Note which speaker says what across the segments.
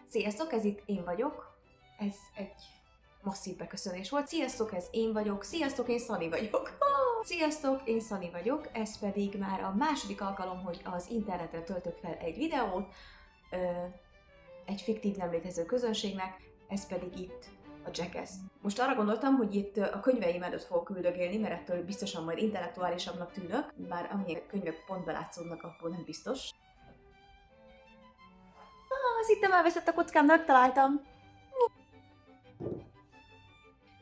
Speaker 1: Sziasztok, ez itt én vagyok. Ez egy masszív beköszönés volt. Sziasztok, ez én vagyok. Sziasztok, én Szani vagyok. Sziasztok, én Szani vagyok. Ez pedig már a második alkalom, hogy az internetre töltök fel egy videót egy fiktív nem létező közönségnek, ez pedig itt a Jackass. Most arra gondoltam, hogy itt a könyveim előtt fogok üldögélni, mert ettől biztosan majd intellektuálisabbnak tűnök, bár amilyen könyvek pont belátszódnak, akkor nem biztos. Azt hittem, elveszett a kockám, megtaláltam.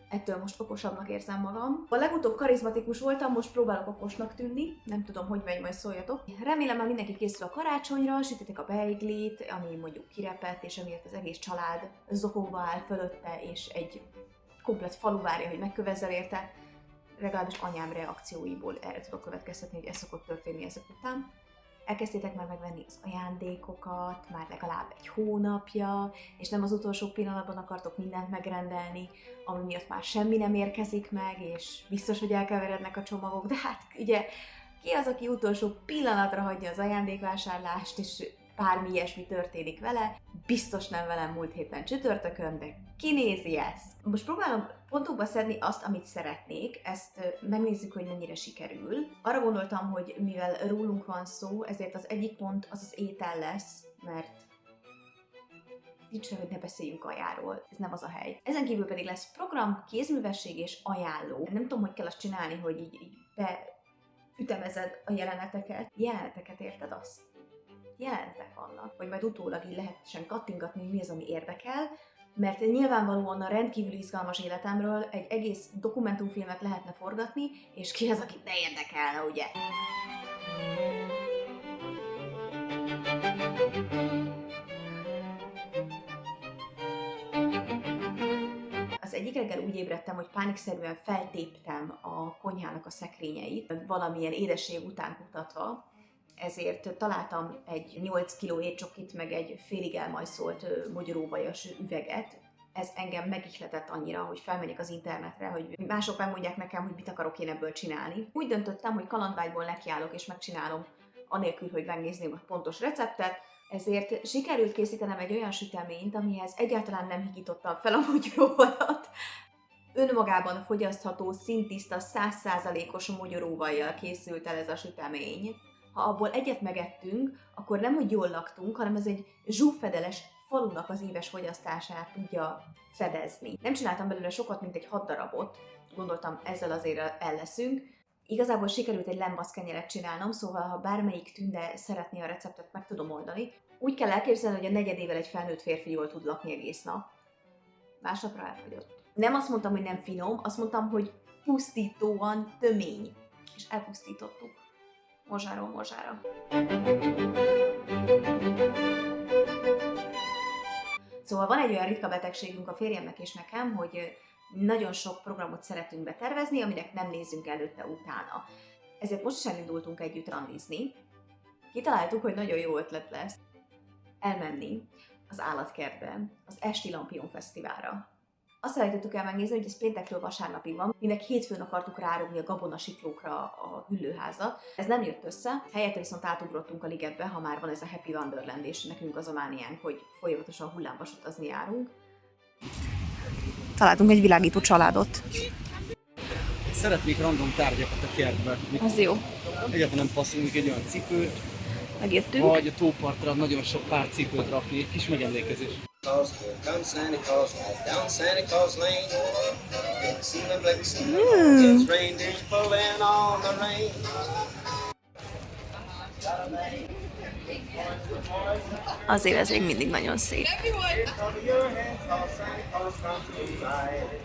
Speaker 1: Ettől most okosabbnak érzem magam. A legutóbb karizmatikus voltam, most próbálok okosnak tűnni. Nem tudom, hogy megy, majd szóljatok. Remélem, már mindenki készül a karácsonyra, sütitek a beiglit, ami mondjuk kirepett, és emiatt az egész család zokogva áll fölötte, és egy komplett falu várja, hogy megkövezzel érte. Legalábbis anyám reakcióiból erre tudok következtetni, hogy ez szokott történni ezek után. Elkezdtétek már megvenni az ajándékokat, már legalább egy hónapja, és nem az utolsó pillanatban akartok mindent megrendelni, ami miatt már semmi nem érkezik meg, és biztos, hogy elkeverednek a csomagok, de hát ugye ki az, aki utolsó pillanatra hagyja az ajándékvásárlást, és bármi ilyesmi történik vele, biztos nem velem múlt héten csütörtökön, de ki nézi ezt? Most próbálom pontokba szedni azt, amit szeretnék, ezt megnézzük, hogy mennyire sikerül. Arra gondoltam, hogy mivel rólunk van szó, ezért az egyik pont az étel lesz, mert nincs rá, hogy ne beszéljünk kajáról, ez nem az a hely. Ezen kívül pedig lesz program, kézművesség és ajánló. Nem tudom, hogy kell azt csinálni, hogy így beütemezed a jeleneteket. Jeleneteket, érted azt? Jelenetek vannak, vagy majd utólag így lehessen kattingatni, hogy mi az, ami érdekel, mert nyilvánvalóan a rendkívül izgalmas életemről egy egész dokumentumfilmet lehetne forgatni, és ki az, akit ne érdekelne, ugye? Az egyik reggel úgy ébredtem, hogy pánikszerűen feltéptem a konyhának a szekrényeit, valamilyen édesség után kutatva, ezért találtam egy 8 kg étcsokit, meg egy félig elmajszolt mogyoróvajas üveget. Ez engem megihletett annyira, hogy felmegyek az internetre, hogy mások megmondják nekem, hogy mit akarok én ebből csinálni. Úgy döntöttem, hogy kalandvágyból nekiállok és megcsinálom, anélkül, hogy megnézném a pontos receptet, ezért sikerült készítenem egy olyan süteményt, amihez egyáltalán nem higítottam fel a mogyoróvajat. Önmagában fogyasztható, színtiszta, 100%-os mogyoróvajjal készült el ez a sütemény. Ha abból egyet megettünk, akkor nem, hogy jól laktunk, hanem ez egy zsúffedeles falunak az éves fogyasztását tudja fedezni. Nem csináltam belőle sokat, mint egy 6 darabot, gondoltam, ezzel azért elleszünk. Igazából sikerült egy lembaszkenyeret csinálnom, szóval ha bármelyik tünde szeretné a receptet, meg tudom oldani. Úgy kell elképzelni, hogy a negyedével egy felnőtt férfi jól tud lakni egész nap. Másnapra elfogyott. Nem azt mondtam, hogy nem finom, azt mondtam, hogy pusztítóan tömény. És elpusztítottuk. Mozsáról mozsára. Szóval van egy olyan ritka betegségünk a férjemnek és nekem, hogy nagyon sok programot szeretünk betervezni, aminek nem nézzünk előtte utána. Ezért most is elindultunk együtt randizni. Kitaláltuk, hogy nagyon jó ötlet lesz elmenni az állatkertbe, az Esti Lampion Fesztiválra. Azt felejtettük el megnézni, hogy ez péntekről vasárnapig van, mindnek hétfőn akartuk rárugni a gabonasiklókra a hüllőházat. Ez nem jött össze, helyette viszont átugrottunk a ligetbe, ha már van ez a Happy Wonderland, és nekünk az a mániánk, hogy folyamatosan hullámvasutazni járunk. Találtunk egy világító családot.
Speaker 2: Szeretnék random tárgyakat a kertbe.
Speaker 1: Az jó.
Speaker 2: Egyáltalán nem passzolunk egy olyan cipőt,
Speaker 1: Megjöttünk.
Speaker 2: vagy a tópartra nagyon sok pár cipőt rakni, egy kis megemlékezés.
Speaker 3: Come Santa Claus, right down Santa Claus Lane. See the black snow, it's reindeers pulling on the rain.
Speaker 1: Azért ez még mindig nagyon szép.
Speaker 3: Cover your head, cause Santa Claus comes tonight.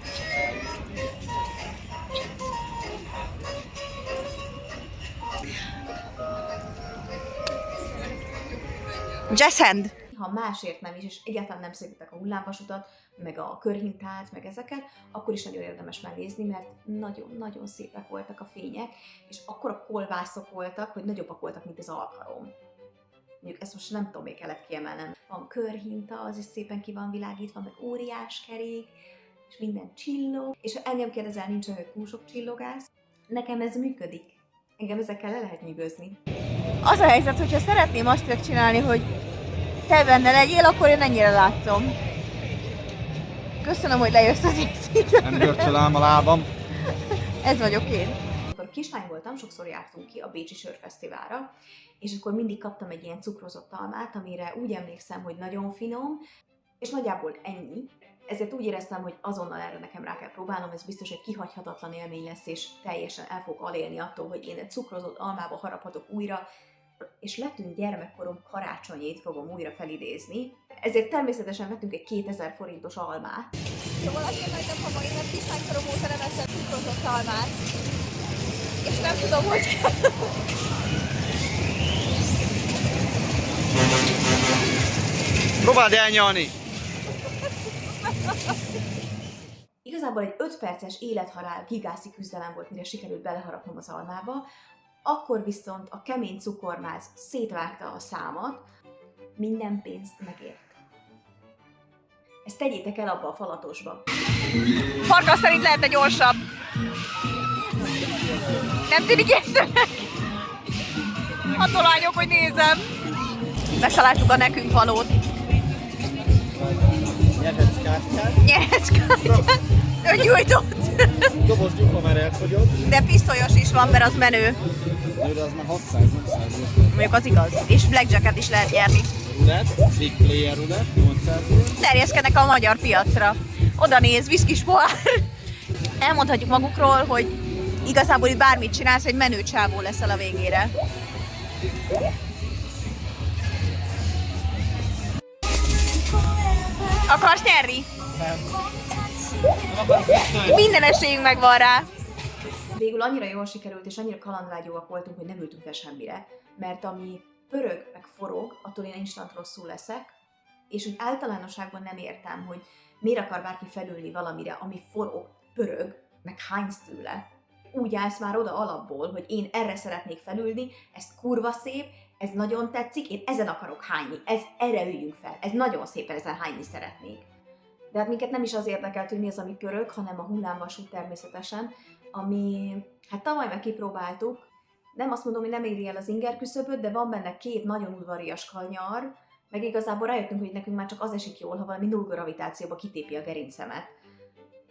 Speaker 1: Jazz hand! Ha másért nem is, és egyáltalán nem szeretek a hullámvasutat, meg a körhintát, meg ezeket, akkor is nagyon érdemes megnézni, mert nagyon-nagyon szépek voltak a fények, és akkora kolvászok voltak, hogy nagyobbak voltak, mint az alkalom. Mondjuk ezt most nem tudom, még kellett kiemelnem. Van körhinta, az is szépen ki van világítva, meg óriás kerék, és minden csillog. És ha engem kérdezel, nincs olyan, hogy túl sok csillogász. Nekem ez működik. Engem ezekkel le lehet nyűgözni. Az a helyzet, hogyha szeretném azt megcsinálni, hogy te benne legyél, akkor én ennyire látszom. Köszönöm, hogy lejössz az észítre.
Speaker 2: Nem görcsölám a lábam.
Speaker 1: Ez vagyok én. Amikor kislány voltam, sokszor jártunk ki a Bécsi Sörfesztiválra, és akkor mindig kaptam egy ilyen cukrozott almát, amire úgy emlékszem, hogy nagyon finom, és nagyjából ennyi. Ezért úgy éreztem, hogy azonnal erre nekem rá kell próbálnom, ez biztos egy kihagyhatatlan élmény lesz, és teljesen el fog alélni attól, hogy én egy cukrozott almába haraphatok újra, és letűnt gyermekkorom karácsonyét fogom újra felidézni. Ezért természetesen vettünk egy 2000 forintos almát. Szóval azért hagytam hamaimat, kislánykorom óta nem eszem cukrozott almát, és nem tudom, hogy kell.
Speaker 2: Próbáld elnyalni!
Speaker 1: Igazából egy 5 perces élethalál gigászi küzdelem volt, mire sikerült beleharapnom az almába, akkor viszont a kemény cukormáz szétvágta a számat, minden pénzt megért. Ezt tegyétek el abba a falatosba. Farkas szerint lehetne gyorsabb. Nem tűnik észrenek? Hatolányok, hogy nézem. Megtaláltuk a nekünk valót. Nyereckártyát. Öngyújtott.
Speaker 2: Doboz gyufa már elfogyott.
Speaker 1: De pisztolyos is van, mert az menő.
Speaker 2: De az már 600-800.
Speaker 1: Mondjuk az igaz. És blackjacket is lehet nyerni.
Speaker 2: Roulette, big player roulette, 800.
Speaker 1: Terjeszkednek a magyar piacra. Oda néz, viszkis pohár. Elmondhatjuk magukról, hogy igazából itt bármit csinálsz, egy menő csávó leszel a végére. Akarsz nyerni? Minden esélyünk megvan rá. Végül annyira jól sikerült, és annyira kalandvágyóak voltunk, hogy nem ültünk fel semmire. Mert ami pörög, meg forog, attól én instant rosszul leszek, és úgy általánosságban nem értem, hogy miért akar bárki felülni valamire, ami forog, pörög, meg hánysz tőle. Úgy állsz már oda alapból, hogy én erre szeretnék felülni, ez kurva szép, ez nagyon tetszik, én ezen akarok hányni, erre üljünk fel, ez nagyon szépen, ezen hányni szeretnék. De hát minket nem is az érdekelt, hogy mi az, ami pörög, hanem a hullámvasút természetesen, ami, hát tavaly meg kipróbáltuk. Nem azt mondom, hogy nem éri el az inger küszöböt, de van benne 2 nagyon udvarias kanyar, meg igazából rájöttünk, hogy nekünk már csak az esik jól, ha valami null gravitációba kitépi a gerincemet.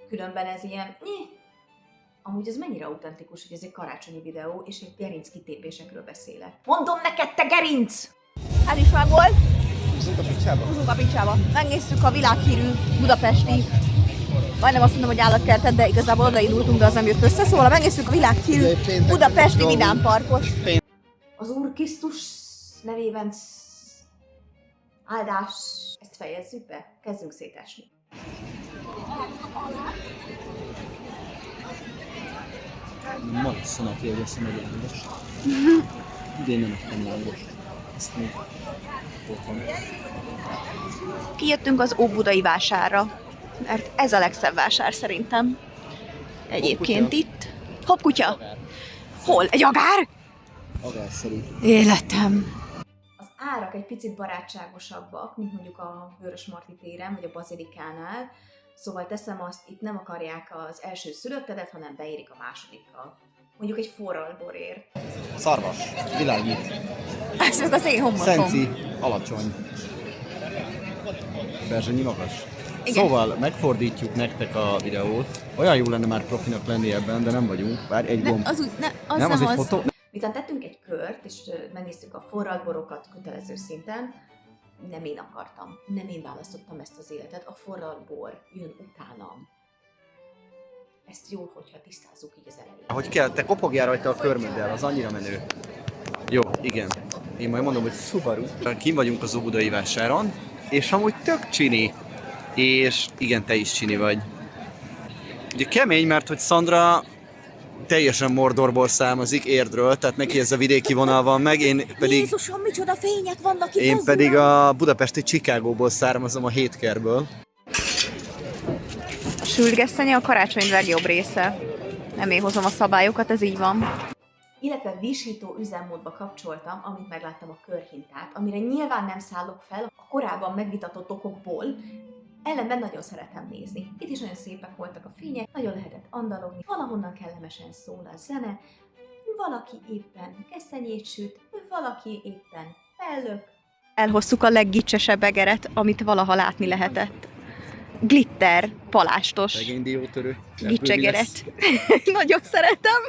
Speaker 1: Különben ez ilyen... Amúgy ez mennyire autentikus, hogy ez egy karácsonyi videó, és én gerinc kitépésekről beszélek. Mondom neked, te gerinc! Ez is meg volt.
Speaker 2: Húzunk a picsába?
Speaker 1: Húzunk a picsába. Megnéztük a világhírű budapesti, majdnem azt mondom, hogy állatkertet, de igazából odaindultunk, de az nem jött össze, szóval megnéztük a világhírű budapesti vidámparkot. Az Úr Krisztus nevében áldás. Ezt fejezzük be, kezdjünk szétesni.
Speaker 2: Masszanak jegyeszem egy lángost. Idén nem ettem lángost. Ezt még ott van.
Speaker 1: Kijöttünk az Óbudai vásárra, mert ez a legszebb vásár szerintem. Egyébként itt. Hoppkutya? Hol? Egy agár?
Speaker 2: Agárszerű.
Speaker 1: Életem. Az árak egy picit barátságosabbak, mint mondjuk a Vörösmarty téren, vagy a Bazilikánál. Szóval teszem azt, itt nem akarják az első szülöttedet, hanem beérik a másodikkal. Mondjuk egy forralborért.
Speaker 2: Szarvas. Világít.
Speaker 1: Ez meg az én homlokom.
Speaker 2: Szenci. Alacsony. Berzsenyi magas. Igen. Szóval megfordítjuk nektek a videót. Olyan jó lenne már profinak lenni ebben, de nem vagyunk. Bár egy gomb.
Speaker 1: Az úgy,
Speaker 2: nem az egy fotó.
Speaker 1: Miután tettünk egy kört, és megnéztük a forralborokat kötelező szinten, nem én akartam, nem én választottam ezt az életet, a forralbor jön utánam. Ezt jó, hogyha tisztázzuk így az elején.
Speaker 2: Ahogy kell, te kopogjál rajta a körmöddel, az annyira menő. Jó, igen. Én majd mondom, hogy Subaru. Kim vagyunk az Óbudai vásáron, és amúgy tök csini. És igen, te is csini vagy. Ugye kemény, mert hogy Szandra teljesen Mordorból származik, Érdről, tehát neki ez a vidéki vonal van meg, én pedig...
Speaker 1: Jézusom, micsoda fények vannak itt!
Speaker 2: Én pedig a budapesti Chicagóból származom, a Hétkerből.
Speaker 1: A sültgesztenye a karácsony legjobb része. Nem én hozom a szabályokat, ez így van. Illetve visító üzemmódba kapcsoltam, amint megláttam a körhintát, amire nyilván nem szállok fel a korábban megvitatott okokból, ellenben nagyon szeretem nézni. Itt is nagyon szépek voltak a fények, nagyon lehetett andalogni, valahonnan kellemesen szól a zene, valaki éppen keszenyét süt, valaki éppen fellök. elhoztuk a leggicsesebb egeret, amit valaha látni lehetett. Glitter, palástos
Speaker 2: Szegény diótörő.
Speaker 1: gicsegeret. Nagyon szeretem.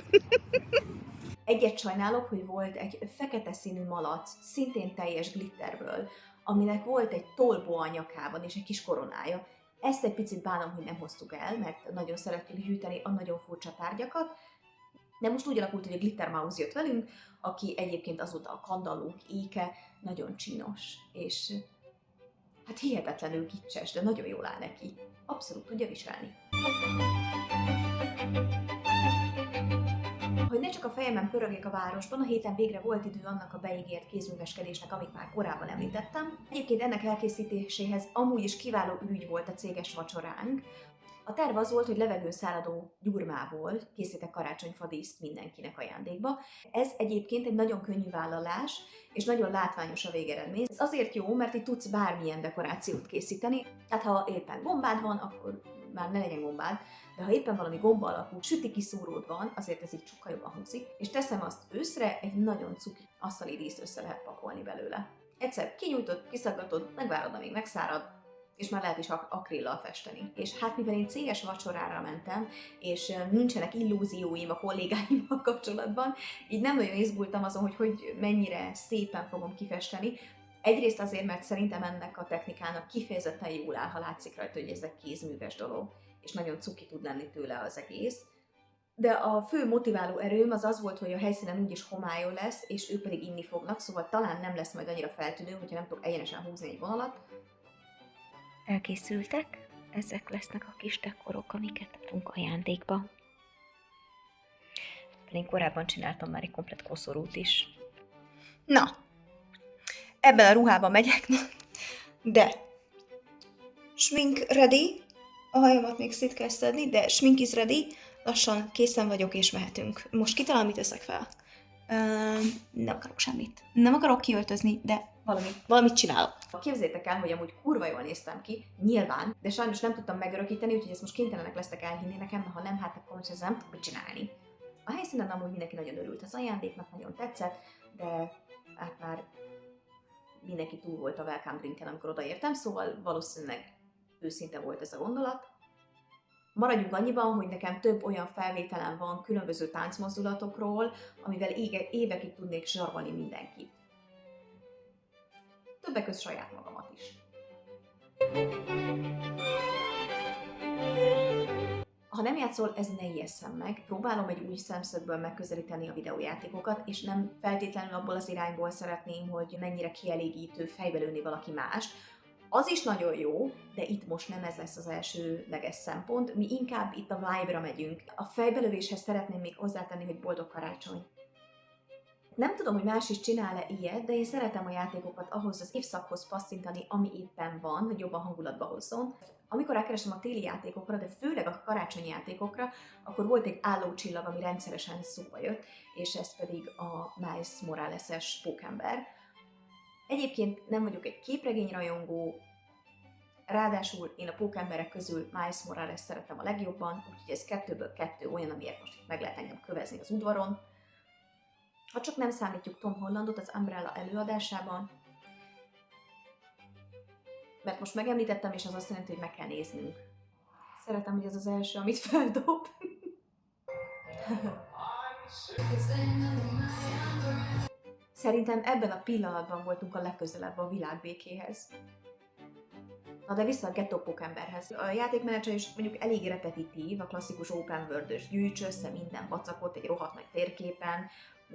Speaker 1: Egyet sajnálok, hogy volt egy fekete színű malac, szintén teljes glitterből, aminek volt egy tollbó a nyakában és egy kis koronája. Ezt egy picit bánom, hogy nem hoztuk el, mert nagyon szerettük gyűjteni a nagyon furcsa tárgyakat. De most úgy alakult, hogy a Glitter Mouse jött velünk, aki egyébként azóta a kandallók éke, nagyon csinos, és hát hihetetlenül gicses, de nagyon jól áll neki. Abszolút tudja viselni. Hogy ne csak a fejemen pörögjek a városban, a héten végre volt idő annak a beígért kézműveskedésnek, amit már korábban említettem. Egyébként ennek elkészítéséhez amúgy is kiváló ürügy volt a céges vacsoránk. A terv az volt, hogy levegőn száradó gyurmából készítek karácsonyfadíszt mindenkinek ajándékba. Ez egyébként egy nagyon könnyű vállalás, és nagyon látványos a végeredmény. Ez azért jó, mert itt tudsz bármilyen dekorációt készíteni. Tehát ha éppen gombád van, akkor már ne legyen gombád, de ha éppen valami gomba alakú süti kiszúród van, azért ez így sokkal jobban hangzik, és teszem azt őszre, egy nagyon cuki asztali díszt össze lehet pakolni belőle. Egyszer kinyújtod, kiszaggatod, megvárod, amíg megszárad, és már lehet is akrillal festeni. És hát mivel én céges vacsorára mentem, és nincsenek illúzióim a kollégáimmal kapcsolatban, így nem nagyon izgultam azon, hogy mennyire szépen fogom kifesteni. Egyrészt azért, mert szerintem ennek a technikának kifejezetten jól áll, ha látszik rajta, hogy ez egy kézműves dolog, és nagyon cuki tud lenni tőle az egész. De a fő motiváló erőm az volt, hogy a helyszínen úgyis homályó lesz, és ők pedig inni fognak, szóval talán nem lesz majd annyira feltűnő, hogyha nem tudok egyenesen húzni egy vonalat. Elkészültek, ezek lesznek a kis dekorok, amiket adunk ajándékba. Én korábban csináltam már egy komplett koszorút is. Na, ebben a ruhában megyek, de smink ready, a hajamat még szét kell szedni, de smink is ready, lassan készen vagyok és mehetünk. Most kitalálom, mit veszek fel. Nem akarok semmit. Nem akarok kiöltözni, de valamit csinálok. Képzeljétek el, hogy amúgy kurva jól néztem ki, nyilván, de sajnos nem tudtam megörökíteni, úgyhogy ezt most kénytelenek lesztek elhinni nekem, de ha nem, hát akkor most ezzel nem tudok mit csinálni. A helyszínen amúgy mindenki nagyon örült az ajándéknak, nagyon tetszett, de hát már mindenki túl volt a welcome drinken, amikor odaértem, szóval valószínűleg őszinte volt ez a gondolat. Maradjunk annyiban, hogy nekem több olyan felvételem van különböző táncmozdulatokról, amivel évekig tudnék zsarolni mindenkit. Többek között saját magamat is. Ha nem játszol, ez ne ijesszem meg. Próbálom egy új szemszögből megközelíteni a videójátékokat, és nem feltétlenül abból az irányból szeretném, hogy mennyire kielégítő fejbelőni valaki mást. Az is nagyon jó, de itt most nem ez lesz az elsőleges szempont, mi inkább itt a vibe-ra megyünk. A fejbelövéshez szeretném még hozzátenni, hogy boldog karácsony. Nem tudom, hogy más is csinál-e ilyet, de én szeretem a játékokat ahhoz az évszakhoz passzintani, ami éppen van, hogy jobban hangulatba hozzon. Amikor rákeresem a téli játékokra, de főleg a karácsonyi játékokra, akkor volt egy állócsillag, ami rendszeresen szóba jött, és ez pedig a Miles Morales-es pókember. Egyébként nem vagyok egy képregényrajongó, ráadásul én a pókemberek közül Miles Morales szeretem a legjobban, úgyhogy ez 2-ből 2 olyan, amiért most meg lehet engem kövezni az udvaron. Ha csak nem számítjuk Tom Hollandot az Umbrella előadásában, mert most megemlítettem, és az azt jelenti, hogy meg kell néznünk. Szeretem, hogy ez az első, amit feldob. Szerintem ebben a pillanatban voltunk a legközelebb a világbékéhez. Na de vissza a Ghetto Pókemberhez. A játékmenedzser is mondjuk elég repetitív, a klasszikus open world-ös gyűjts össze minden vacakot egy rohadt nagy térképen,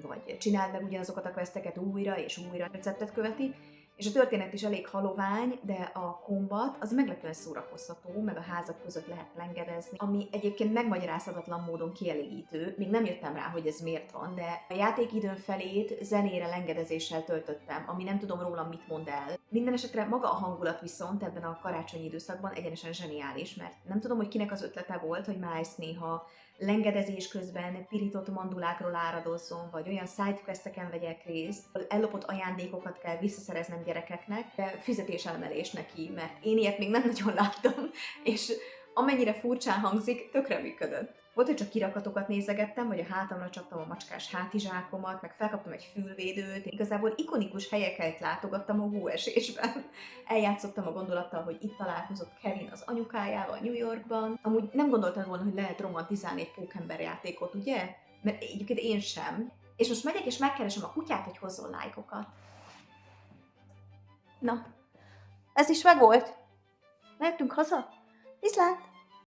Speaker 1: vagy csináld meg ugyanazokat a questeket újra és újra receptet követi, és a történet is elég halovány, de a kombat az meglepően szórakoztató, meg a házak között lehet lengedezni, ami egyébként megmagyarázhatatlan módon kielégítő. Még nem jöttem rá, hogy ez miért van, de a játékidőn felét zenére, lengedezéssel töltöttem, ami nem tudom rólam mit mond el. Minden esetre maga a hangulat viszont ebben a karácsonyi időszakban egyenesen zseniális, mert nem tudom, hogy kinek az ötlete volt, hogy Miles néha lengedezés közben pirított mandulákról áradozzon, vagy olyan sidequesteken vegyek részt, ellopott ajándékokat kell visszaszereznem gyerekeknek, de fizetésemelés neki, mert én ilyet még nem nagyon láttam, és amennyire furcsán hangzik, tökre működött. Volt, hogy csak kirakatokat nézegettem, vagy a hátamra csaptam a macskás hátizsákomat, meg felkaptam egy fülvédőt. Igazából ikonikus helyeket látogattam a hóesésben. Eljátszottam a gondolattal, hogy itt találkozott Kevin az anyukájával New Yorkban. Amúgy nem gondoltad volna, hogy lehet romantizálni egy pókember játékot, ugye? Mert egyébként én sem. És most megyek és megkeresem a kutyát, hogy hozzon lájkokat. Na, ez is megvolt. Mehetünk haza? Viszlát!